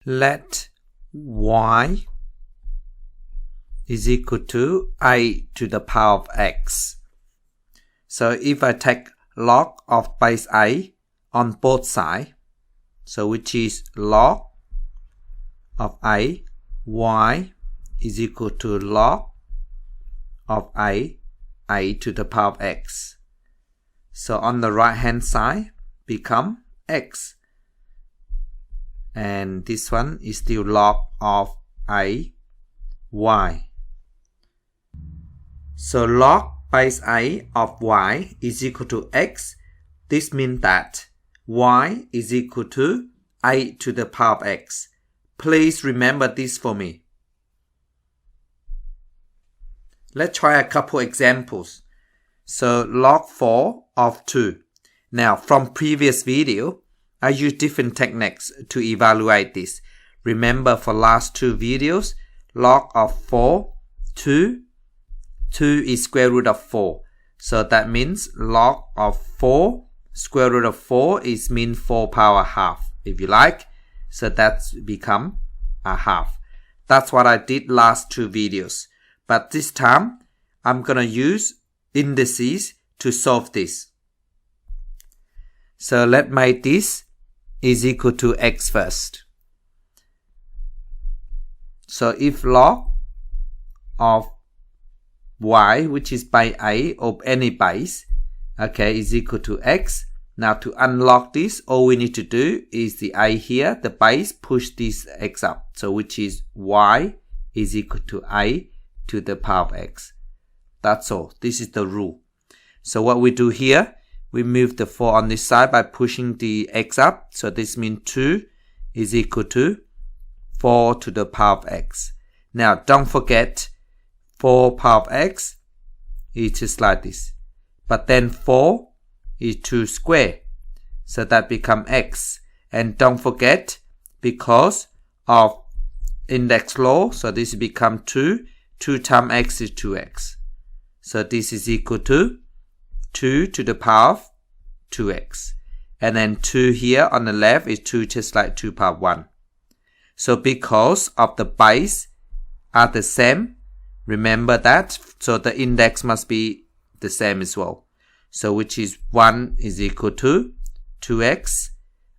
Let y is equal to a to the power of x. So if I take log of base a on both sides, so which is log of a, y is equal to log of a to the power of x. So on the right hand side become x. And this one is still log of a, y. So log base a of y is equal to x. This means that y is equal to a to the power of x. Please remember this for me. Let's try a couple examples. So log 4 of 2. Now from previous video, I used different techniques to evaluate this. Remember for last two videos, log of 4, 2 is square root of 4. So that means log of 4, square root of 4 is mean 4 power half, if you like. So that's become a half. That's what I did last two videos. But this time, I'm going to use indices to solve this. So let's make this is equal to x first. So if log of y, which is by a of any base, okay, is equal to x. Now to unlock this, all we need to do is the a here, the base, push this x up. So which is y is equal to a to the power of x. That's all. This is the rule. So what we do here, we move the 4 on this side by pushing the x up. So this means 2 is equal to 4 to the power of x. Now don't forget 4 power of x is just like this. But then 4 is 2 square. So that become x. And don't forget, because of index law, so this become 2. 2 times x is 2x. So this is equal to 2 to the power of 2x. And then 2 here on the left is 2 just like 2 power 1. So because of the base are the same, remember that. So the index must be the same as well. So which is 1 is equal to 2x.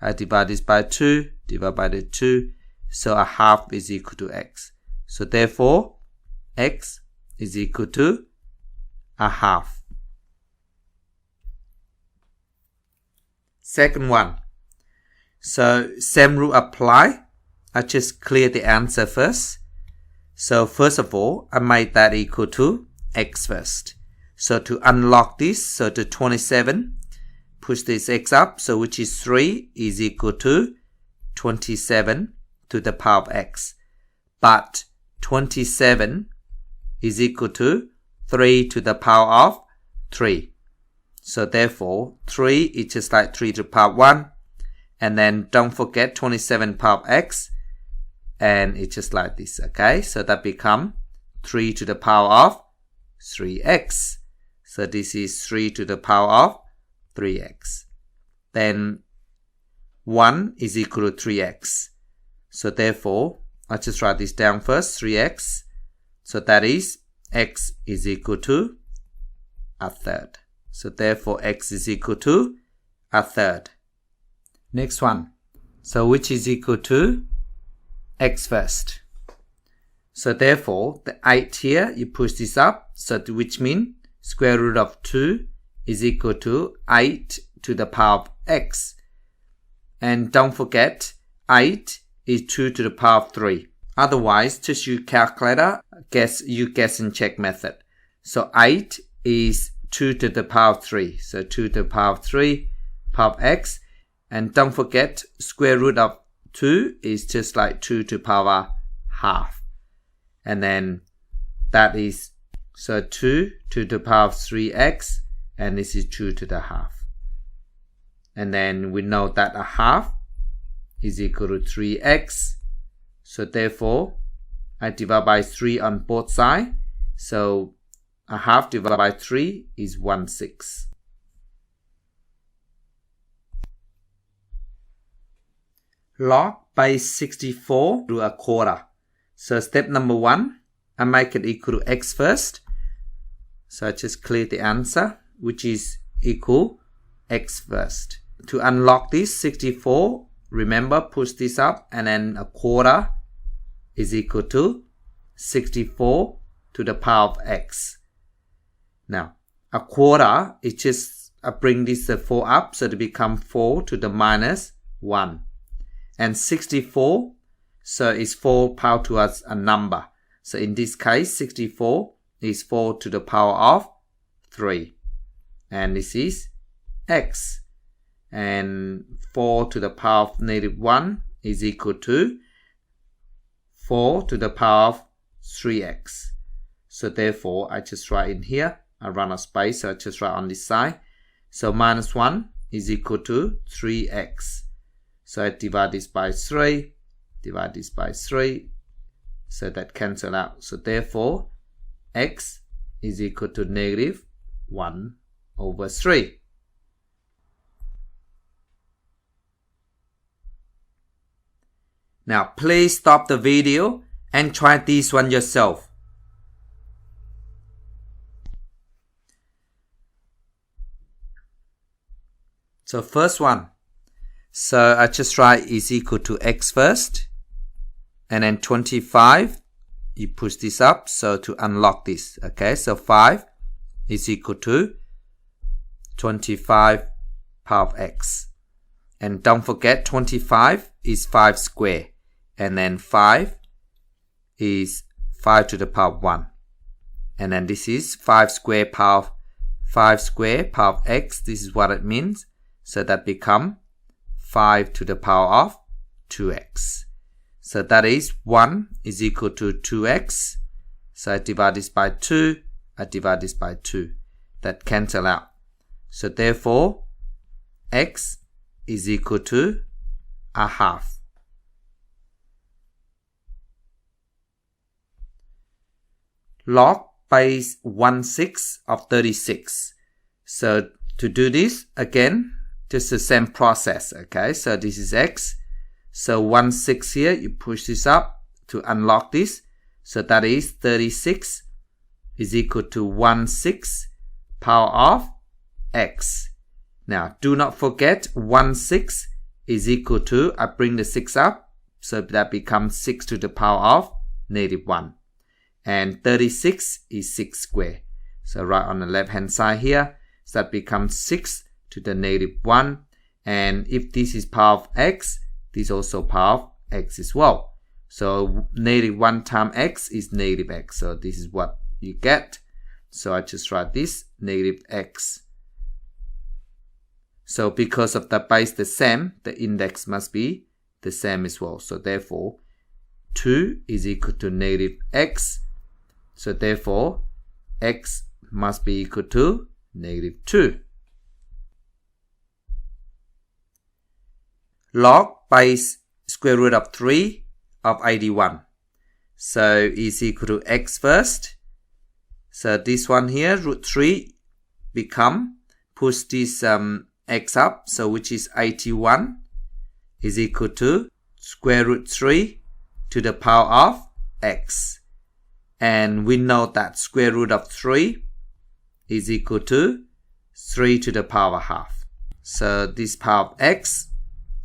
I divide this by 2, divide by the 2. So a half is equal to x. So therefore, x is equal to a half. Second one. So same rule apply. I just clear the answer first. So first of all, I made that equal to x first. So to unlock this, so to 27, push this x up, so which is 3 is equal to 27 to the power of x. But 27 is equal to 3 to the power of 3. So therefore, 3 is just like 3 to the power 1. And then don't forget 27 power of x. And it's just like this, okay? So that become 3 to the power of 3x. So this is 3 to the power of 3x. Then 1 is equal to 3x. So therefore, I'll just write this down first, 3x. So that is x is equal to a third. So therefore, x is equal to a third. Next one. So which is equal to x first. So therefore, the 8 here, you push this up. So which means square root of 2 is equal to 8 to the power of x. And don't forget, 8 is 2 to the power of 3. Otherwise, just use calculator, guess and check method. So 8 is 2 to the power of 3. So 2 to the power of 3, power of x. And don't forget, square root of 2 is just like 2 to the power half. And then that is, so 2 to the power of 3x. And this is 2 to the half. And then we know that a half is equal to 3x. So therefore, I divide by 3 on both sides. So a half divided by 3 is 1/6. Log base 64 to a quarter. So step number 1, I make it equal to x first. So I just clear the answer, which is equal x first. To unlock this 64, remember, push this up, and then a quarter is equal to 64 to the power of x. Now, a quarter is just bring this 4 up, so it becomes 4 to the minus 1. And 64, so it's 4 power towards a number. So in this case, 64 is 4 to the power of 3. And this is x. And 4 to the power of negative 1 is equal to 4 to the power of 3x. So therefore, I just write in here, I run out of space, so I just write on this side. So minus 1 is equal to 3x. So I divide this by 3, divide this by 3, so that cancel out. So therefore, x is equal to negative 1 over 3. Now, please stop the video and try this one yourself. So first one. So I just write is equal to x first. And then 25, you push this up, so to unlock this. Okay, so 5 is equal to 25 power of x. And don't forget, 25 is 5 square. And then 5 is 5 to the power of 1. And then this is 5 square power of 5 square power of x. This is what it means. So that become 5 to the power of 2x. So that is 1 is equal to 2x. So I divide this by 2. I divide this by 2. That cancel out. So therefore, x is equal to a half. Log base 1/6 of 36. So to do this, again, just the same process. Okay, so this is x. So 1/6 here, you push this up to unlock this. So that is 36 is equal to 1/6 power of x. Now, do not forget 1/6 is equal to, I bring the 6 up, so that becomes 6 to the power of negative 1. And 36 is 6 square. So right on the left hand side here, so that becomes 6 to the negative 1. And if this is power of x, this is also power of x as well. So negative 1 times x is negative x. So this is what you get. So I just write this, negative x. So because of the base the same, the index must be the same as well. So therefore, 2 is equal to negative x. So therefore, x must be equal to negative 2. Log base square root of 3 of 81. So is equal to x first. So this one here, root 3, become, push this x up, so which is 81 is equal to square root 3 to the power of x. And we know that square root of 3 is equal to 3 to the power half. So this power of x,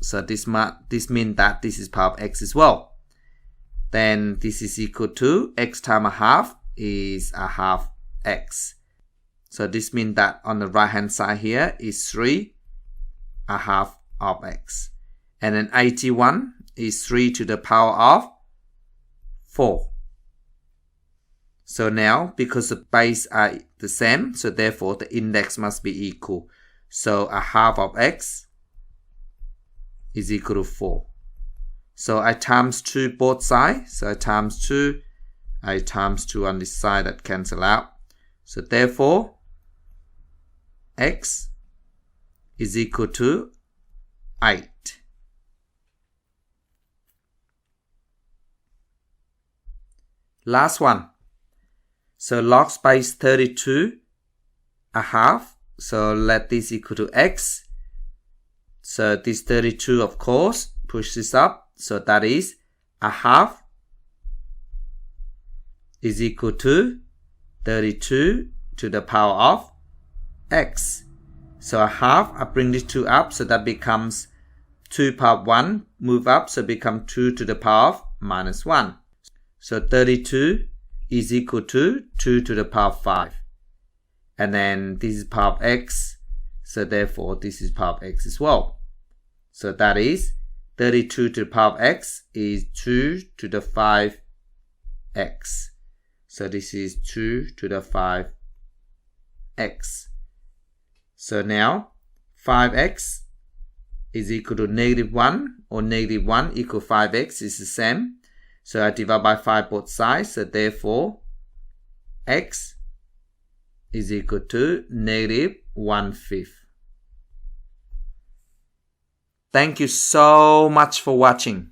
so this means that this is power of x as well. Then this is equal to x times a half is a half x. So this means that on the right hand side here is 3 a half of x. And then 81 is 3 to the power of 4. So now, because the base are the same, so therefore the index must be equal. So a half of x is equal to 4. So I times 2 both sides. So I times 2. I times 2 on this side, that cancel out. So therefore, x is equal to 8. Last one. So log base 32 a half. So let this equal to x. So this 32, of course, push this up. So that is a half is equal to 32 to the power of x. So a half, I bring this 2 up, so that becomes 2 power 1, move up, so become 2 to the power of minus 1. So 32 is equal to 2 to the power of 5. And then this is power of x, so therefore this is power of x as well. So that is 32 to the power of x is 2 to the 5x. So this is 2 to the 5x. So now 5x is equal to negative 1, or negative 1 equal 5x is the same. So I divide by 5 both sides. So therefore x is equal to negative 1/5. Thank you so much for watching.